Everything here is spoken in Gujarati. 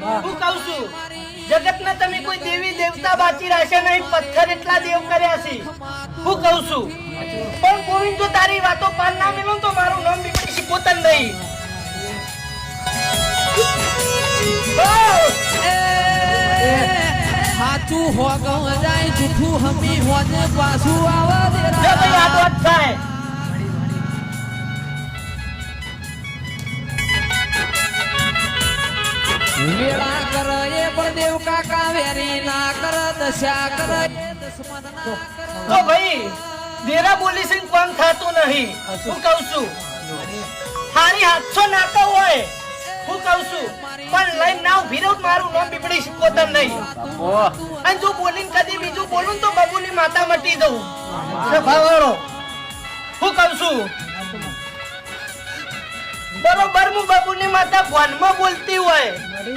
હું કહું છું જગતના તમે કોઈ દેવી દેવતા બાચી રાખ્યા નહીં, પથ્થર એટલા દેવ કર્યા છે. હું કહું છું પણ ગોવિંદ જો તારી વાતો પાર ના મેલો તો મારું નામ બીપડી શીખોતન નહીં. સાચું હોગમ જાય જૂઠું હમી હોજે પાછું આવે જો ભાઈ આ વાત થાય વેળા કરે એ પણ દેવ કાકા વેરી ના કરે દશા કરે એ દુશ્મન ના કરે. તો ભાઈ દેરા બોલી સિંહ કોણ થતું નહીં. હું કહું છું હારી 700 નાકા હોય. હું કહું છું પણ લઈને ના ઉભી રહું મારું નામ બીપડી શીખોતન નહીં. અને જો બોલીને કદી બીજું બોલું તો બાબુની માતા મટી દઉં. હું કહું છું બરોબર હું બાબુની માતા ભવનમાં બોલતી હોય